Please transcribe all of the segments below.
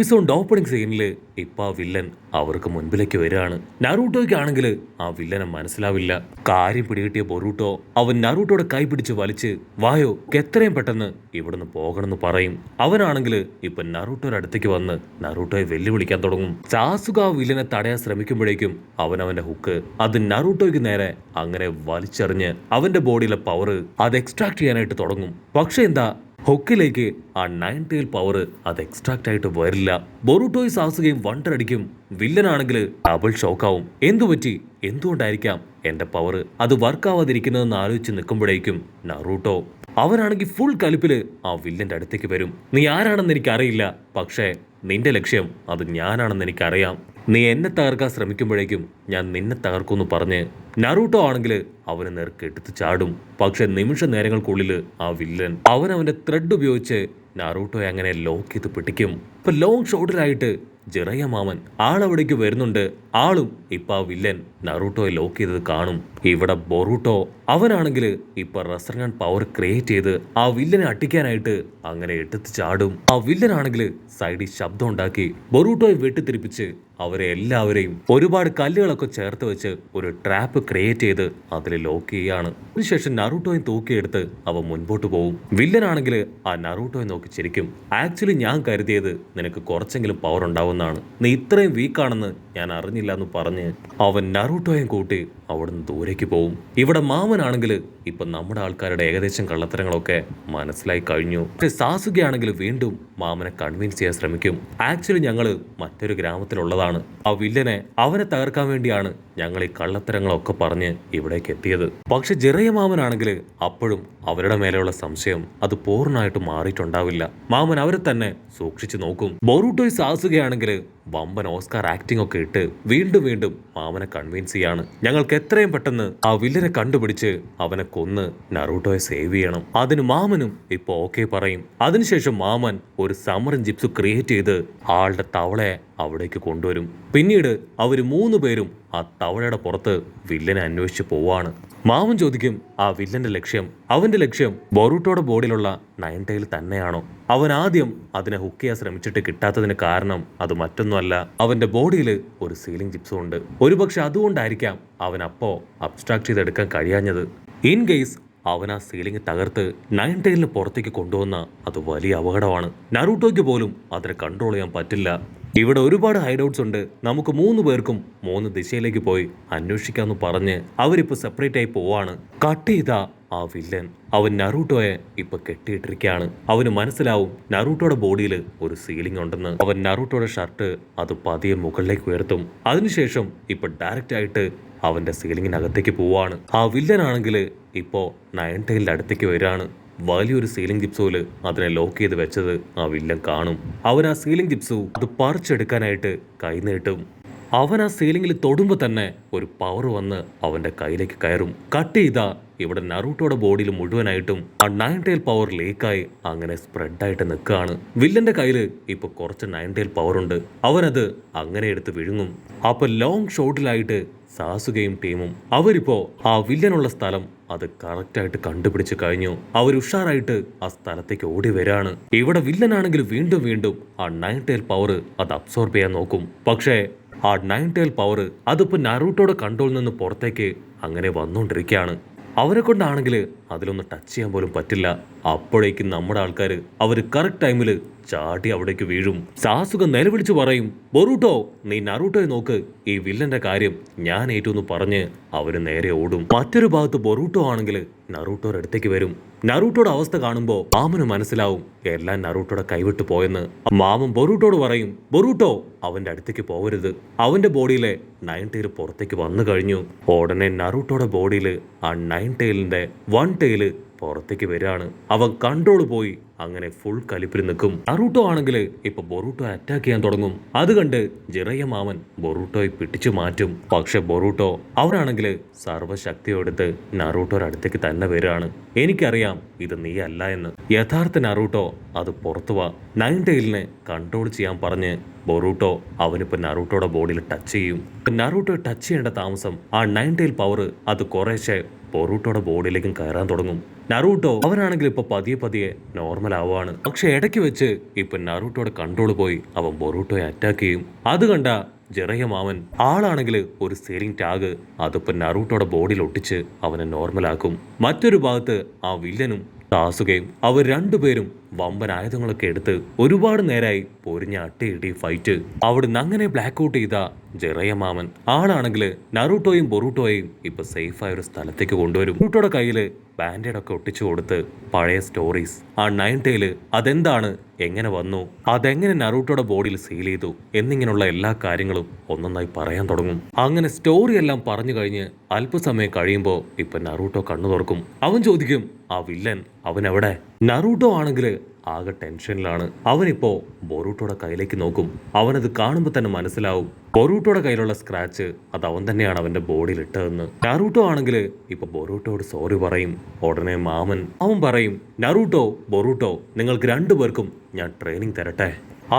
Episode opening സീനിൽ ഇപ്പൊ ആ വില്ലൻ അവർക്ക് മുൻപിലേക്ക് വരികയാണ്. നറൂട്ടോയ്ക്ക് ആണെങ്കിൽ ആ വില്ലനെ മനസ്സിലാവില്ല. കാര്യം പിടികിട്ടിയ ബൊറൂട്ടോ അവൻ നറൂട്ടോയുടെ കൈ പിടിച്ച് വലിച്ച് വായോ എത്രയും പെട്ടെന്ന് ഇവിടുന്ന് പോകണമെന്ന് പറയും. അവനാണെങ്കിൽ ഇപ്പൊ നറൂട്ടോയുടെ അടുത്തേക്ക് വന്ന് നറൂട്ടോയെ വെല്ലുവിളിക്കാൻ തുടങ്ങും. സാസുക ആ വില്ലനെ തടയാൻ ശ്രമിക്കുമ്പോഴേക്കും അവന്റെ ഹുക്ക് അത് നറൂട്ടോയ്ക്ക് നേരെ അങ്ങനെ വലിച്ചെറിഞ്ഞ് അവന്റെ ബോഡിയിലെ പവർ അത് എക്സ്ട്രാക്ട് ചെയ്യാനായിട്ട് തുടങ്ങും. പക്ഷെ എന്താ ഹൊക്കിലേക്ക് ആ 9 ടൈൽ പവർ അത് എക്സ്ട്രാക്ട് ആയിട്ട് വരില്ല. ബൊറൂട്ടോയും സാസുകയും വണ്ടറടിക്കും. വില്ലനാണെങ്കിൽ ഡബിൾ ഷോക്കാവും. എന്തുപറ്റി, എന്തുകൊണ്ടായിരിക്കാം എന്റെ പവർ അത് വർക്കാവാതിരിക്കുന്നതെന്ന് ആലോചിച്ച് നിൽക്കുമ്പോഴേക്കും നറൂട്ടോ അവനാണെങ്കിൽ ഫുൾ കലിപ്പില് ആ വില്ലന്റെ അടുത്തേക്ക് വരും. നീ ആരാണെന്ന് എനിക്കറിയില്ല, പക്ഷേ നിന്റെ ലക്ഷ്യം അത് ഞാനാണെന്ന് എനിക്കറിയാം. നീ എന്നെ തകർക്കാൻ ശ്രമിക്കുമ്പോഴേക്കും ഞാൻ നിന്നെ തകർക്കുമെന്ന് പറഞ്ഞ് നറൂട്ടോ ആണെങ്കിൽ അവനെ നേർക്ക് എടുത്ത് ചാടും. പക്ഷെ നിമിഷ നേരങ്ങൾക്കുള്ളിൽ ആ വില്ലൻ അവന്റെ ത്രെഡ് ഉപയോഗിച്ച് നറൂട്ടോയെ അങ്ങനെ ലോക്ക് ചെയ്ത് പിടിക്കും. ഇപ്പൊ ലോങ് ഷോട്ടിലായിട്ട് ജിറയ മാമൻ ആളവിടേക്ക് വരുന്നുണ്ട്. ആളും ഇപ്പൊ ആ വില്ലൻ നറൂട്ടോയെ ലോക്ക് ചെയ്തത് കാണും. ഇവിടെ ബൊറൂട്ടോ അവനാണെങ്കിൽ ഇപ്പൊ റെസർഗൺ പവർ ക്രിയേറ്റ് ചെയ്ത് ആ വില്ലനെ അട്ടിക്കാനായിട്ട് അങ്ങനെ എടുത്ത് ചാടും. ആ വില്ലനാണെങ്കിൽ സൈഡിൽ ശബ്ദം ഉണ്ടാക്കി ബൊറൂട്ടോയെ വെട്ടിത്തിരിപ്പിച്ച് അവരെ എല്ലാവരെയും ഒരുപാട് കല്ലുകളൊക്കെ ചേർത്ത് വെച്ച് ഒരു ട്രാപ്പ് ക്രിയേറ്റ് ചെയ്ത് അതിൽ ലോക്ക് ചെയ്യാണ്. അതിനുശേഷം നറൂട്ടോയെ തൂക്കിയെടുത്ത് അവ മുൻപോട്ട് പോകും. വില്ലനാണെങ്കിൽ ആ നറൂട്ടോയെ നോക്കി ചിരിക്കും. ആക്ച്വലി ഞാൻ കരുതിയത് നിനക്ക് കുറച്ചെങ്കിലും പവർ ഉണ്ടാവുന്നതാണ്, നീ ഇത്രയും വീക്കാണെന്ന് ഞാൻ അറിഞ്ഞില്ല എന്ന് പറഞ്ഞ് അവൻ നറൂട്ടോയും കൂട്ടി അവിടുന്ന് ദൂരേക്ക് പോകും. ഇവിടെ മാമനാണെങ്കിൽ ഇപ്പൊ നമ്മുടെ ആൾക്കാരുടെ ഏകദേശം കള്ളത്തരങ്ങളൊക്കെ മനസ്സിലായി കഴിഞ്ഞു. പക്ഷെ സാസുകയാണെങ്കിൽ വീണ്ടും മാമനെ കൺവിൻസ് ചെയ്യാൻ ശ്രമിക്കും. ആക്ച്വലി ഞങ്ങള് മറ്റൊരു ഗ്രാമത്തിലുള്ളതാണ്. ആ വില്ലനെ അവനെ തകർക്കാൻ വേണ്ടിയാണ് ഞങ്ങൾ ഈ കള്ളത്തരങ്ങളൊക്കെ പറഞ്ഞ് ഇവിടേക്ക് എത്തിയത്. പക്ഷെ ജിറയ മാമനാണെങ്കിൽ അപ്പോഴും അവരുടെ മേലെയുള്ള സംശയം അത് പൂർണ്ണമായിട്ട് മാറിയിട്ടുണ്ടാവില്ല. മാമൻ അവരെ തന്നെ സൂക്ഷിച്ചു നോക്കും. ബൊറൂട്ടോയും സാസുകയാണെങ്കിൽ വമ്പൻ ഓസ്കാർ ആക്ടിംഗ് ഒക്കെ ഇട്ട് വീണ്ടും വീണ്ടും മാമനെ കൺവിൻസ് ചെയ്യാണ്. ഞങ്ങൾക്ക് എത്രയും പെട്ടെന്ന് ആ വില്ലനെ കണ്ടുപിടിച്ച് അവനെ കൊന്ന് നറൂട്ടോയെ സേവ് ചെയ്യണം. അതിന് മാമനും ഇപ്പൊ ഓക്കെ പറയും. അതിനുശേഷം മാമൻ ഒരു സമറിൻ ജിപ്സ് ക്രിയേറ്റ് ചെയ്ത് ആളുടെ തവളയെ അവിടേക്ക് കൊണ്ടുവരും. പിന്നീട് അവര് 3 പേരും ആ തവളയുടെ പുറത്ത് വില്ലനെ അന്വേഷിച്ച് പോവാണ്. മാമൻ ചോദിക്കും ആ വില്ലന്റെ ലക്ഷ്യം. അവന്റെ ലക്ഷ്യം ബൊറൂട്ടോയുടെ ബോഡിയിലുള്ള 9 ടൈൽ തന്നെയാണോ? അവൻ ആദ്യം അതിനെ ഹുക്ക് ചെയ്യാൻ ശ്രമിച്ചിട്ട് കിട്ടാത്തതിന് കാരണം അത് മറ്റൊന്നുമല്ല, അവന്റെ ബോഡിയിൽ ഒരു സീലിംഗ് ജിപ്സും ഉണ്ട്. ഒരുപക്ഷെ അതുകൊണ്ടായിരിക്കാം അവൻ അപ്പോ അബ്സ്ട്രാക്ട് ചെയ്തെടുക്കാൻ കഴിയാഞ്ഞത്. ഇൻ കേസ് അവൻ ആ സീലിംഗ് തകർത്ത് 9 ടൈലിന് പുറത്തേക്ക് കൊണ്ടുവന്ന അത് വലിയ അപകടമാണ്. നറൂട്ടോയ്ക്ക് പോലും അതിനെ കൺട്രോൾ ചെയ്യാൻ പറ്റില്ല. ഇവിടെ ഒരുപാട് ഹൈഡൌട്ട്സ് ഉണ്ട്, നമുക്ക് 3 പേർക്കും 3 ദിശയിലേക്ക് പോയി അന്വേഷിക്കാമെന്ന് പറഞ്ഞ് അവരിപ്പോ സെപ്പറേറ്റ് ആയി പോവാണ്. കട്ട് ചെയ്ത ആ വില്ലൻ അവൻ നറൂട്ടോയെ ഇപ്പൊ കെട്ടിയിട്ടിരിക്കുകയാണ്. അവന് മനസ്സിലാവും നറൂട്ടോയുടെ ബോഡിയിൽ ഒരു സീലിംഗ് ഉണ്ടെന്ന്. അവൻ നറൂട്ടോയുടെ ഷർട്ട് അത് പതിയെ മുകളിലേക്ക് ഉയർത്തും. അതിനുശേഷം ഇപ്പൊ ഡയറക്റ്റ് ആയിട്ട് അവന്റെ സീലിംഗിനകത്തേക്ക് പോവാണ്. ആ വില്ലനാണെങ്കിൽ ഇപ്പോ 9 ടൈലിന്റെ അടുത്തേക്ക് വരികയാണ്. വലിയൊരു സീലിംഗ് ജിപ്സോല് അതിനെ ലോക്ക് ചെയ്ത് വെച്ചത് ആ വില്ലൻ കാണും. അവൻ ആ സീലിംഗ് ജിപ്സു അത് പറിച്ചെടുക്കാനായിട്ട് കൈ നീട്ടും. അവൻ ആ സീലിംഗിൽ തൊടുമ്പോൾ തന്നെ ഒരു പവർ വന്ന് അവന്റെ കയ്യിലേക്ക് കയറും. കട്ട് ചെയ്താ ഇവിടെ നറൂട്ടോയുടെ ബോഡിയിൽ മുഴുവനായിട്ടും ആ 9 ടൈൽ പവർ ലീക്കായി അങ്ങനെ സ്പ്രെഡായിട്ട് നിൽക്കുകയാണ്. വില്ലന്റെ കയ്യിൽ ഇപ്പൊ കുറച്ച് 9 ടൈൽ പവർ ഉണ്ട്. അവനത് അങ്ങനെ എടുത്ത് വിഴുങ്ങും. അപ്പൊ ലോങ് ഷോട്ടിലായിട്ട് സാസുകയും ടീമും അവരിപ്പോ ആ വില്ലനുള്ള സ്ഥലം അത് കറക്റ്റായിട്ട് കണ്ടുപിടിച്ച് കഴിഞ്ഞു. അവർ ഉഷാറായിട്ട് ആ സ്ഥലത്തേക്ക് ഓടി വരാണ്. ഇവിടെ വില്ലനാണെങ്കിൽ വീണ്ടും വീണ്ടും ആ 9 ടൈൽ പവർ അത് അബ്സോർബ് ചെയ്യാൻ നോക്കും. പക്ഷേ ആ 9 ടൈൽ പവർ അതിപ്പോ നറൂട്ടോയുടെ കൺട്രോളിൽ നിന്ന് പുറത്തേക്ക് അങ്ങനെ വന്നുകൊണ്ടിരിക്കുകയാണ്. അവരെ കൊണ്ടാണെങ്കിൽ അതിലൊന്ന് ടച്ച് ചെയ്യാൻ പോലും പറ്റില്ല. അപ്പോഴേക്കും നമ്മുടെ ആൾക്കാർ അവർ കറക്റ്റ് ടൈമിൽ ചാടി അവിടേക്ക് വീഴും. സാസുക നിലവിളിച്ചു പറയും, ബൊറൂട്ടോ നീ നറൂട്ടോയെ നോക്ക്, ഈ വില്ലന്റെ കാര്യം ഞാൻ ഏറ്റു എന്ന് പറഞ്ഞ് അവര് നേരെ ഓടും. മറ്റൊരു ഭാഗത്ത് ബൊറൂട്ടോ ആണെങ്കിൽ നറൂട്ടോയുടെ അടുത്തേക്ക് വരും. നറൂട്ടോയുടെ അവസ്ഥ കാണുമ്പോൾ മാമന് മനസ്സിലാവും എല്ലാം നറൂട്ടോയുടെ കൈവിട്ട് പോയെന്ന്. മാമൻ ബൊറൂട്ടോട് പറയും, ബൊറൂട്ടോ അവന്റെ അടുത്തേക്ക് പോകരുത്, അവന്റെ ബോഡിയിലെ 9 ടൈൽ പുറത്തേക്ക് വന്നു കഴിഞ്ഞു. ഉടനെ നറൂട്ടോയുടെ ബോഡിയിൽ ആ 9 ടൈലിന്റെ 1 ടൈല് പുറത്തേക്ക് വരികയാണ്. അവൻ കൺട്രോൾ പോയി അങ്ങനെ ഫുൾ കലിപ്പിൽ നിൽക്കും. നറൂട്ടോ ആണെങ്കിൽ ഇപ്പൊ ബൊറൂട്ടോ അറ്റാക്ക് ചെയ്യാൻ തുടങ്ങും. അത് കണ്ട് ജിറയ മാമൻ ബൊറൂട്ടോയെ പിടിച്ചു മാറ്റും. പക്ഷെ ബൊറൂട്ടോ അവരാണെങ്കിൽ സർവ്വശക്തിയോടുത്ത് നറൂട്ടോയുടെ അടുത്തേക്ക് തന്നെ വരികയാണ്. എനിക്കറിയാം ഇത് നീ അല്ല എന്ന്. യഥാർത്ഥ നറൂട്ടോ അത് പുറത്തു വാ, 9 ടൈലിനെ കൺട്രോൾ ചെയ്യാൻ പറഞ്ഞ് ബൊറൂട്ടോ അവനിപ്പോ നറൂട്ടോയുടെ ബോഡിയിൽ ടച്ച് ചെയ്യും. നറൂട്ടോ ടച്ച് ചെയ്യേണ്ട താമസം ആ 9 ടൈൽ പവർ അത് കുറേശ്ശെ ബൊറൂട്ടോയുടെ ബോഡിയിലേക്കും കയറാൻ തുടങ്ങും. നറൂട്ടോ അവനാണെങ്കിൽ ഇപ്പൊ പതിയെ പതിയെ നോർമൽ നോർമൽ ആവുകയാണ്. പക്ഷെ ഇടയ്ക്ക് വെച്ച് ഇപ്പൊ നറൂട്ടോയുടെ കൺട്രോൾ പോയി അവൻ ബൊറൂട്ടോയെ അറ്റാക്ക് ചെയ്യും. അത് കണ്ട ജിറയ മാമൻ ആളാണെങ്കിൽ ഒരു സീലിംഗ് ടാഗ് അതിപ്പോ നറൂട്ടോയുടെ ബോഡിയിൽ ഒട്ടിച്ച് അവനെ നോർമലാക്കും. മറ്റൊരു ഭാഗത്ത് ആ വില്ലനും സാസുകയും അവർ രണ്ടുപേരും വമ്പൻ ആയുധങ്ങളൊക്കെ എടുത്ത് ഒരുപാട് നേരമായി പൊരിഞ്ഞ അട്ടയിടി ഫൈറ്റ്. അവിടുന്ന് അങ്ങനെ ബ്ലാക്ക് ഔട്ട് ചെയ്ത ജിറയ മാമൻ ആളാണെങ്കിൽ നറൂട്ടോയും ബൊറൂട്ടോയും ഇപ്പൊ സേഫായ ഒരു സ്ഥലത്തേക്ക് കൊണ്ടുവരും. ബൊറൂട്ടോയുടെ കയ്യില് ബാൻഡേഡ് ഒക്കെ ഒട്ടിച്ചു കൊടുത്ത് പഴയ സ്റ്റോറീസ്, ആ 9 ടൈല് അതെന്താണ്, എങ്ങനെ വന്നു, അതെങ്ങനെ നറൂട്ടോയുടെ ബോഡിയിൽ സീൽ ചെയ്തു എന്നിങ്ങനെയുള്ള എല്ലാ കാര്യങ്ങളും ഒന്നൊന്നായി പറയാൻ തുടങ്ങും. അങ്ങനെ സ്റ്റോറി എല്ലാം പറഞ്ഞു കഴിഞ്ഞ് അല്പസമയം കഴിയുമ്പോൾ ഇപ്പൊ നറൂട്ടോ കണ്ണു തുറക്കും. അവൻ ചോദിക്കും, ആ വില്ലൻ അവൻ എവിടെ? നറൂട്ടോ ആണെങ്കിൽ ആകെ ടെൻഷനിലാണ്. അവനിപ്പോ ബൊറൂട്ടോയുടെ കയ്യിലേക്ക് നോക്കും. അവനത് കാണുമ്പോൾ തന്നെ മനസ്സിലാവും ബൊറൂട്ടോയുടെ കയ്യിലുള്ള സ്ക്രാച്ച് അത് അവൻ തന്നെയാണ് അവന്റെ ബോഡിയിൽ ഇട്ടതെന്ന്. നറൂട്ടോ ആണെങ്കിൽ ഇപ്പൊ ബൊറൂട്ടോയോട് സോറി പറയും. ഉടനെ മാമൻ അവൻ പറയും, നറൂട്ടോ, ബൊറൂട്ടോ, നിങ്ങൾക്ക് രണ്ടുപേർക്കും ഞാൻ ട്രെയിനിങ് തരട്ടെ.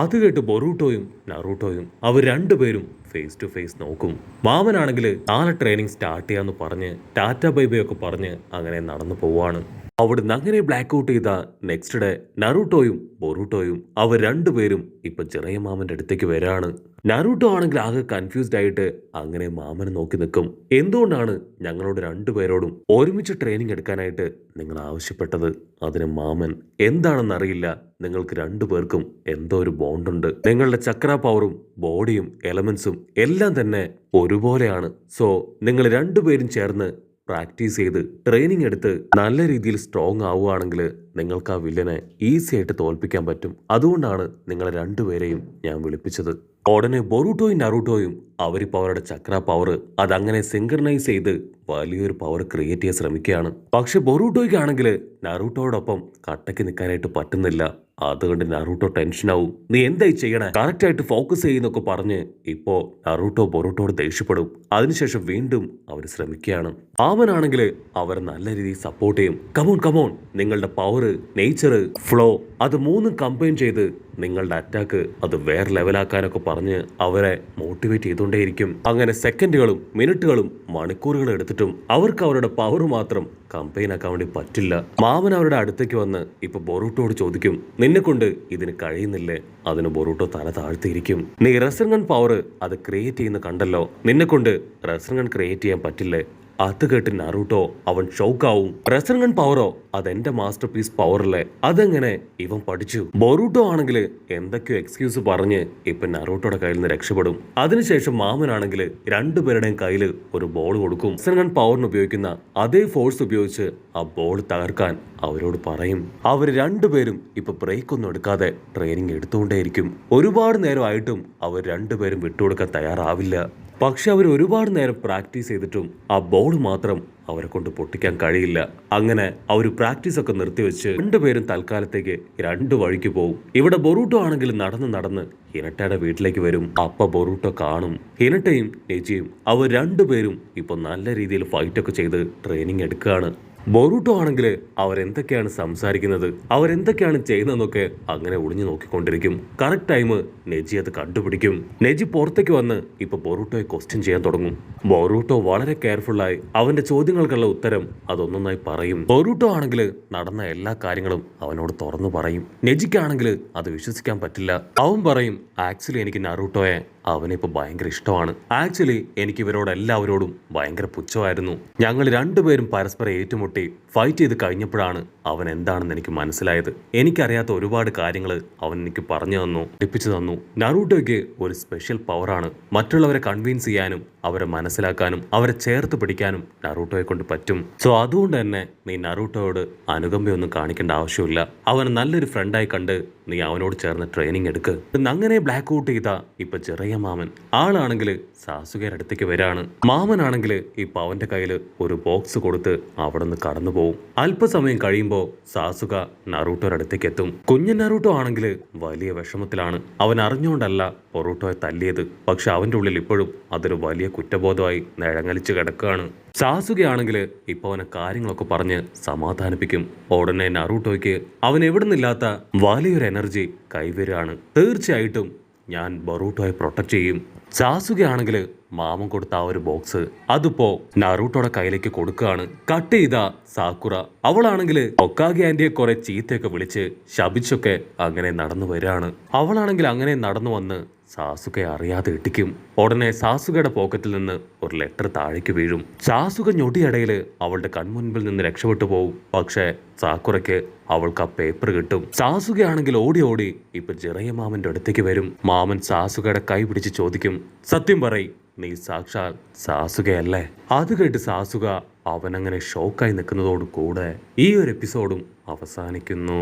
അത് കേട്ട് ബൊറൂട്ടോയും നറൂട്ടോയും അവർ രണ്ടുപേരും ഫേസ് ടു ഫേസ് നോക്കും. മാമനാണെങ്കിൽ നാളെ ട്രെയിനിങ് സ്റ്റാർട്ട് ചെയ്യാന്ന് പറഞ്ഞ് ടാറ്റ ബൈ ബൈ ഒക്കെ പറഞ്ഞ് അങ്ങനെ നടന്നു പോവാണ്. അവിടുന്ന് അങ്ങനെ ബ്ലാക്ക് ഔട്ട് ചെയ്ത നെക്സ്റ്റ് ഡേ നറൂട്ടോയും ബൊറൂട്ടോയും അവർ രണ്ടുപേരും ഇപ്പൊ ജിറയ മാമന്റെ അടുത്തേക്ക് വരാണ്. നറൂട്ടോ ആണെങ്കിൽ ആകെ കൺഫ്യൂസ്ഡ് ആയിട്ട് അങ്ങനെ മാമനെ നോക്കി നിൽക്കും. എന്തുകൊണ്ടാണ് ഞങ്ങളോട് രണ്ടുപേരോടും ഒരുമിച്ച് ട്രെയിനിങ് എടുക്കാനായിട്ട് നിങ്ങൾ ആവശ്യപ്പെട്ടത്? അതിന് മാമൻ എന്താണെന്നറിയില്ല, നിങ്ങൾക്ക് രണ്ടുപേർക്കും എന്തോ ഒരു ബോണ്ടുണ്ട്. നിങ്ങളുടെ ചക്ര പവറും ബോഡിയും എലമെന്റ്സും എല്ലാം തന്നെ ഒരുപോലെയാണ്. സോ നിങ്ങൾ രണ്ടുപേരും ചേർന്ന് പ്രാക്ടീസ് ചെയ്ത് ട്രെയിനിങ് എടുത്ത് നല്ല രീതിയിൽ സ്ട്രോങ് ആവുകയാണെങ്കിൽ നിങ്ങൾക്ക് ആ വില്ലനെ ഈസി ആയിട്ട് തോൽപ്പിക്കാൻ പറ്റും. അതുകൊണ്ടാണ് നിങ്ങളെ രണ്ടുപേരെയും ഞാൻ വിളിപ്പിച്ചത്. ഉടനെ ബൊറൂട്ടോയും നറൂട്ടോയും അവരിപ്പോൾ അവരുടെ ചക്ര പവർ അതങ്ങനെ സിങ്ക്രണൈസ് ചെയ്ത് വലിയൊരു പവർ ക്രിയേറ്റ് ചെയ്യാൻ ശ്രമിക്കുകയാണ്. പക്ഷെ ബൊറൂട്ടോയ്ക്കാണെങ്കിൽ നറൂട്ടോയോടൊപ്പം കട്ടയ്ക്ക് നിൽക്കാനായിട്ട് പറ്റുന്നില്ല. അതുകൊണ്ട് നറൂട്ടോ ടെൻഷനാവും. നീ എന്തായി ചെയ്യണേ, കറക്റ്റ് ആയിട്ട് ഫോക്കസ് ചെയ്യുന്നൊക്കെ പറഞ്ഞ് ഇപ്പോ നറൂട്ടോ ബൊറൂട്ടോട് ദേഷ്യപ്പെടും. അതിനുശേഷം വീണ്ടും അവർ ശ്രമിക്കുകയാണ്. അവനാണെങ്കിൽ അവരെ നല്ല രീതിയിൽ സപ്പോർട്ട് ചെയ്യും. കമോൺ കമോൺ, നിങ്ങളുടെ പവർ, നേച്ചർ, ഫ്ലോ അത് മൂന്നും കമ്പൈൻ ചെയ്ത് നിങ്ങളുടെ അറ്റാക്ക് അത് വേറെ ലെവലാക്കാനൊക്കെ പറഞ്ഞ് അവരെ മോട്ടിവേറ്റ് ചെയ്തുകൊണ്ടേയിരിക്കും. അങ്ങനെ സെക്കൻഡുകളും മിനിറ്റുകളും മണിക്കൂറുകളും എടുത്തിട്ടും അവർക്ക് അവരുടെ പവർ മാത്രം കമ്പൈൻ ആക്കാൻ വേണ്ടി പറ്റില്ല. മാമൻ അവരുടെ അടുത്തേക്ക് വന്ന് ഇപ്പൊ ബൊറൂട്ടോട് ചോദിക്കും, നിന്നെ കൊണ്ട് ഇതിന് കഴിയുന്നില്ലേ? അതിന് ബൊറൂട്ടോ തല താഴ്ത്തിയിരിക്കും. നീ റെസർഗൺ പവർ അത് ക്രിയേറ്റ് ചെയ്യുന്ന കണ്ടല്ലോ, നിന്നെ കൊണ്ട് റെസർഗൺ ക്രിയേറ്റ് ചെയ്യാൻ പറ്റില്ലേ? അത് കേട്ട് നറൂട്ടോ അവൻ ഷോക്കാവും. റെസർഗൺ പവറോ, അതെന്റെ മാസ്റ്റർ പീസ് പവറല്ലേ, അതെങ്ങനെ ഇവൻ പഠിച്ചു? ബൊറൂട്ടോ ആണെങ്കിൽ എന്തൊക്കെയോ എക്സ്ക്യൂസ് പറഞ്ഞ് ഇപ്പൊ നറൂട്ടോയുടെ കയ്യിൽ നിന്ന് രക്ഷപ്പെടും. അതിനുശേഷം മാമനാണെങ്കിൽ രണ്ടുപേരുടെയും കയ്യിൽ ഒരു ബോൾ കൊടുക്കും. റെസർഗൺ പവറിന് ഉപയോഗിക്കുന്ന അതേ ഫോഴ്സ് ഉപയോഗിച്ച് ആ ബോൾ തകർക്കാൻ അവരോട് പറയും. അവർ രണ്ടുപേരും ഇപ്പൊ ബ്രേക്ക് ഒന്നും എടുക്കാതെ ട്രെയിനിങ് എടുത്തുകൊണ്ടേയിരിക്കും. ഒരുപാട് നേരമായിട്ടും അവർ രണ്ടുപേരും വിട്ടുകൊടുക്കാൻ തയ്യാറാവില്ല. പക്ഷെ അവർ ഒരുപാട് നേരം പ്രാക്ടീസ് ചെയ്തിട്ടും ആ ബോൾ മാത്രം അവരെ കൊണ്ട് പൊട്ടിക്കാൻ കഴിയില്ല. അങ്ങനെ അവർ പ്രാക്ടീസ് ഒക്കെ നിർത്തിവെച്ച് രണ്ടുപേരും തൽക്കാലത്തേക്ക് രണ്ട് വഴിക്ക് പോകും. ഇവിടെ ബൊറൂട്ടോ ആണെങ്കിൽ നടന്ന് നടന്ന് ഹിനട്ടയുടെ വീട്ടിലേക്ക് വരും. അപ്പ ബൊറൂട്ടോ കാണും ഹിനട്ടയും നെജിയും അവർ രണ്ടുപേരും ഇപ്പൊ നല്ല രീതിയിൽ ഫൈറ്റ് ഒക്കെ ചെയ്ത് ട്രെയിനിങ് എടുക്കുകയാണ്. ബൊറൂട്ടോ ആണെങ്കിൽ അവരെന്തൊക്കെയാണ് സംസാരിക്കുന്നത്, അവരെന്തൊക്കെയാണ് ചെയ്യുന്നതെന്നൊക്കെ അങ്ങനെ ഒളിഞ്ഞു നോക്കിക്കൊണ്ടിരിക്കും. കറക്റ്റ് ടൈം നെജി അത് കണ്ടുപിടിക്കും. നെജി പുറത്തേക്ക് വന്ന് ഇപ്പൊ ബൊറൂട്ടോയെ ക്വസ്റ്റ്യൻ ചെയ്യാൻ തുടങ്ങും. ബൊറൂട്ടോ വളരെ കെയർഫുള്ളായി അവന്റെ ചോദ്യങ്ങൾക്കുള്ള ഉത്തരം അതൊന്നൊന്നായി പറയും. ബൊറൂട്ടോ ആണെങ്കിൽ നടന്ന എല്ലാ കാര്യങ്ങളും അവനോട് തുറന്നു പറയും. നെജിക്കാണെങ്കിൽ അത് വിശ്വസിക്കാൻ പറ്റില്ല. അവൻ പറയും, ആക്ച്വലി എനിക്ക് നറൂട്ടോയെ അവനിപ്പോ ഭയങ്കര ഇഷ്ടമാണ്. ആക്ച്വലി എനിക്ക് ഇവരോട് എല്ലാവരോടും ഭയങ്കര പുച്ഛമായിരുന്നു. ഞങ്ങൾ രണ്ടുപേരും പരസ്പരം ഏറ്റുമുട്ടി ഫൈറ്റ് ചെയ്ത് കഴിഞ്ഞപ്പോഴാണ് അവൻ എന്താണെന്ന് എനിക്ക് മനസ്സിലായത്. എനിക്കറിയാത്ത ഒരുപാട് കാര്യങ്ങൾ അവൻ എനിക്ക് പറഞ്ഞു തന്നു, പഠിപ്പിച്ചു തന്നു. നറൂട്ടോയ്ക്ക് ഒരു സ്പെഷ്യൽ പവറാണ്. മറ്റുള്ളവരെ കൺവിൻസ് ചെയ്യാനും അവരെ മനസ്സിലാക്കാനും അവരെ ചേർത്ത് പിടിക്കാനും നറൂട്ടോയെ കൊണ്ട് പറ്റും. സോ അതുകൊണ്ട് തന്നെ നീ നറൂട്ടോയോട് അനുകമ്പയൊന്നും കാണിക്കേണ്ട ആവശ്യമില്ല. അവൻ നല്ലൊരു ഫ്രണ്ടായി കണ്ട് നീ അവനോട് ചേർന്ന് ട്രെയിനിങ് എടുക്ക്. അങ്ങനെ ബ്ലാക്ക് ഔട്ട് ചെയ്ത ഇപ്പൊ ചെറിയ മാമൻ ആളാണെങ്കിൽ സാസുകയുടെ അടുത്തേക്ക് വരാണ്. മാമനാണെങ്കിൽ ഇപ്പൊ അവന്റെ കയ്യിൽ ഒരു ബോക്സ് കൊടുത്ത് അവിടെ നിന്ന് കടന്നു പോകും. അല്പസമയം കഴിയുമ്പോൾ സാസുക നറൂട്ടോയുടെ അടുത്തേക്ക് എത്തും. കുഞ്ഞൻ നറൂട്ടോ ആണെങ്കിൽ വലിയ വിഷമത്തിലാണ്. അവൻ അറിഞ്ഞുകൊണ്ടല്ല ബൊറൂട്ടോയെ തല്ലിയത്. പക്ഷെ അവന്റെ ഉള്ളിൽ ഇപ്പോഴും അതൊരു വലിയ കുറ്റബോധമായി നിഴങ്ങലിച്ച് കിടക്കുകയാണ്. സാസുകയാണെങ്കിൽ ഇപ്പൊ അവനെ കാര്യങ്ങളൊക്കെ പറഞ്ഞ് സമാധാനിപ്പിക്കും. ഉടനെ നറൂട്ടോയ്ക്ക് അവൻ എവിടുന്നില്ലാത്ത വലിയൊരു എനർജി കൈവരുകയാണ്. തീർച്ചയായിട്ടും ഞാൻ ബൊറൂട്ടോയെ പ്രൊട്ടക്ട് ചെയ്യും. സാസുകയാണെങ്കിൽ മാമൻ കൊടുത്ത ആ ഒരു ബോക്സ് അതിപ്പോ നറൂട്ടോയുടെ കയ്യിലേക്ക് കൊടുക്കുകയാണ്. കട്ട് ചെയ്ത സാക്കുറ അവളാണെങ്കിൽ ഒക്കാഗെ ആന്റിയെ കുറെ ചീത്തയൊക്കെ വിളിച്ച് ശപിച്ചൊക്കെ അങ്ങനെ നടന്നു വരികയാണ്. അവളാണെങ്കിൽ അങ്ങനെ നടന്നു വന്ന് സാസുകയെ അറിയാതെ ഇട്ടിക്കും. ഉടനെ സാസുകയുടെ പോക്കറ്റിൽ നിന്ന് ഒരു ലെറ്റർ താഴേക്ക് വീഴും. സാസുക ഞൊടിയിടയിൽ അവളുടെ കൺമുൻപിൽ നിന്ന് രക്ഷപ്പെട്ടു പോകും. പക്ഷേ സാക്കുറയ്ക്ക് അവൾക്ക് ആ പേപ്പർ കിട്ടും. സാസുകയാണെങ്കിൽ ഓടി ഓടി ഇപ്പൊ ജിറയ മാമന്റെ അടുത്തേക്ക് വരും. മാമൻ സാസുകയുടെ കൈ പിടിച്ച് ചോദിക്കും, സത്യം പറയ്, നീ സാക്ഷാൽ സാസുകയല്ലേ? അത് കേട്ട് സാസുക അവനങ്ങനെ ഷോക്കായി നിൽക്കുന്നതോട് കൂടെ ഈ ഒരു എപ്പിസോഡും അവസാനിക്കുന്നു.